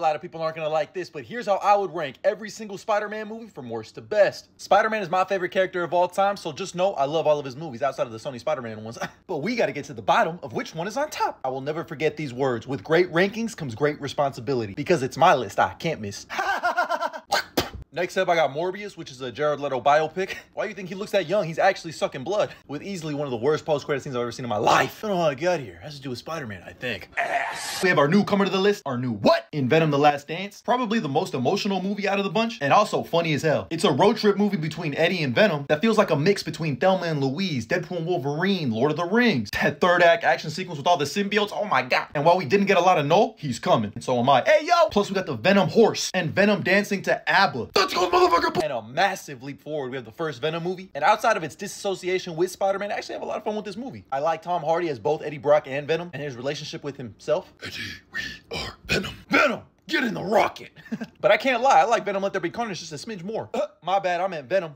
lot of people aren't gonna like this, but here's how I would rank every single Spider-Man movie from worst to best. Spider-Man is my favorite character of all time, so just know I love all of his movies outside of the Sony Spider-Man ones. But we gotta get to the bottom of which one is on top. I will never forget these words. With great rankings comes great responsibility. Because it's my list, I can't miss. Next up, I got Morbius, which is a Jared Leto biopic. Why do you think he looks that young? He's actually sucking blood. With easily one of the worst post-credit scenes I've ever seen in my life. I don't know how I got here. It has to do with Spider-Man, I think. We have our newcomer to the list, our new what? In Venom: The Last Dance. Probably the most emotional movie out of the bunch, and also funny as hell. It's a road trip movie between Eddie and Venom that feels like a mix between Thelma and Louise, Deadpool and Wolverine, Lord of the Rings. That third act action sequence with all the symbiotes, oh my god. And while we didn't get a lot of no, he's coming, and so am I. Hey yo! Plus we got the Venom horse, and Venom dancing to ABBA. Let's go, motherfucker! And a massive leap forward, we have the first Venom movie. And outside of its disassociation with Spider-Man, I actually have a lot of fun with this movie. I like Tom Hardy as both Eddie Brock and Venom, and his relationship with himself. Eddie, we are Venom. Venom! Get in the rocket! But I can't lie, I like Venom Let There Be Carnage just a smidge more. My bad, I meant Venom.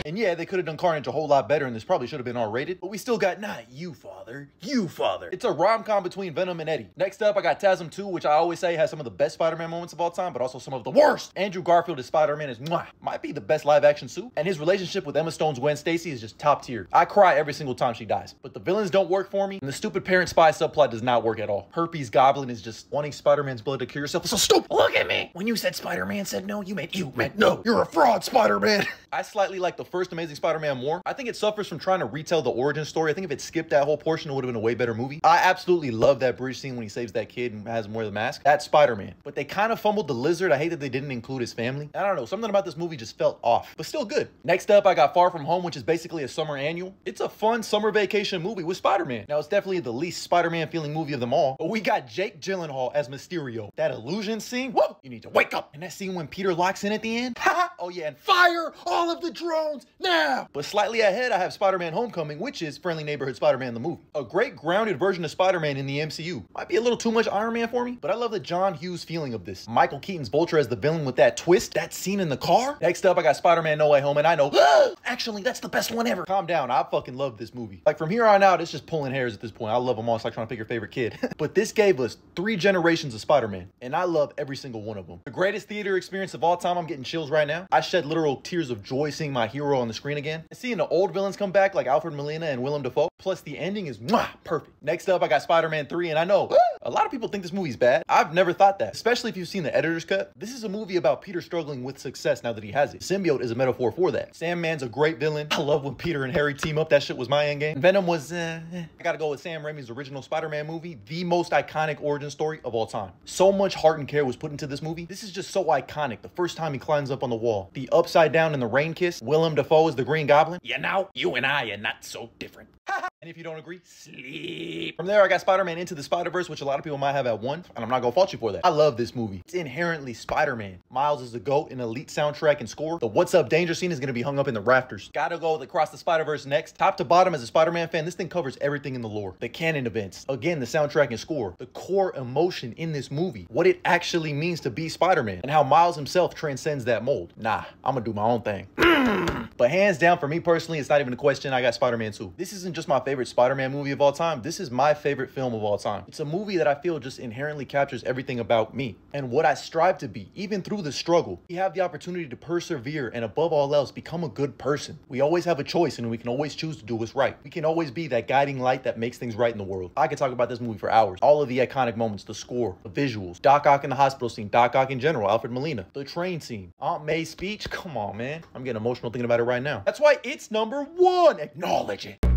And yeah, they could have done Carnage a whole lot better, and this probably should have been R-rated, but we still got not you, father. You, father. It's a rom-com between Venom and Eddie. Next up, I got TASM 2, which I always say has some of the best Spider-Man moments of all time, but also some of the worst. Andrew Garfield as Spider-Man is might be the best live-action suit, and his relationship with Emma Stone's Gwen Stacy is just top tier. I cry every single time she dies, but the villains don't work for me, and the stupid parent-spy subplot does not work at all. Herpes Goblin is just wanting Spider-Man's blood to cure yourself. It's so stupid. Look at me. When you said Spider-Man said no, you meant no. You're a fraud, Spider-Man. I slightly like the first Amazing Spider-Man more. I think it suffers from trying to retell the origin story. I think if it skipped that whole portion, it would have been a way better movie. I absolutely love that bridge scene when he saves that kid and has him wear the mask. That's Spider-Man. But they kind of fumbled the lizard. I hate that they didn't include his family. I don't know. Something about this movie just felt off, but still good. Next up, I got Far From Home, which is basically a summer annual. It's a fun summer vacation movie with Spider-Man. Now, it's definitely the least Spider-Man feeling movie of them all, but we got Jake Gyllenhaal as Mysterio. That illusion scene, whoa, you need to wake up. And that scene when Peter locks in at the end, oh yeah, and fire all of the drones now. But slightly ahead, I have Spider-Man Homecoming, which is Friendly Neighborhood Spider-Man the movie. A great grounded version of Spider-Man in the MCU. Might be a little too much Iron Man for me, but I love the John Hughes feeling of this. Michael Keaton's Vulture as the villain with that twist, that scene in the car. Next up, I got Spider-Man No Way Home, and I know, actually, that's the best one ever. Calm down, I fucking love this movie. Like from here on out, it's just pulling hairs at this point. I love them all. It's like trying to pick your favorite kid. But this gave us 3 generations of Spider-Man, and I love every single one of them. The greatest theater experience of all time. I'm getting chills right now. I shed literal tears of joy seeing my hero on the screen again. And seeing the old villains come back like Alfred Molina and Willem Dafoe. Plus the ending is perfect. Next up, I got Spider-Man 3, and I know a lot of people think this movie's bad. I've never thought that, especially if you've seen the editor's cut. This is a movie about Peter struggling with success now that he has it. Symbiote is a metaphor for that. Sandman's a great villain. I love when Peter and Harry team up. That shit was my endgame. Venom was, I gotta go with Sam Raimi's original Spider-Man movie, the most iconic origin story of all time. So much heart and care was put into this movie. This is just so iconic. The first time he climbs up on the wall, the upside down in the rain kiss, Willem Dafoe is the Green Goblin. You know, you and I are not so different. And if you don't agree, sleep. From there, I got Spider-Man Into the Spider-Verse, which a lot of people might have at one, and I'm not gonna fault you for that. I love this movie. It's inherently Spider-Man. Miles is the GOAT, an elite soundtrack and score. The What's Up Danger scene is gonna be hung up in the rafters. Gotta go with Across the Spider-Verse next. Top to bottom, as a Spider-Man fan, this thing covers everything in the lore. The canon events, again, the soundtrack and score, the core emotion in this movie, what it actually means to be Spider-Man, and how Miles himself transcends that mold. Nah, I'm gonna do my own thing. But hands down, for me personally, it's not even a question, I got Spider-Man 2. This isn't just my favorite Spider-Man movie of all time. This is my favorite film of all time. It's a movie that I feel just inherently captures everything about me and what I strive to be, even through the struggle. We have the opportunity to persevere and above all else, become a good person. We always have a choice and we can always choose to do what's right. We can always be that guiding light that makes things right in the world. I could talk about this movie for hours. All of the iconic moments, the score, the visuals, Doc Ock in the hospital scene, Doc Ock in general, Alfred Molina, the train scene, Aunt May's speech. Come on, man. I'm getting emotional thinking about it right now. That's why it's number 1. Acknowledge it.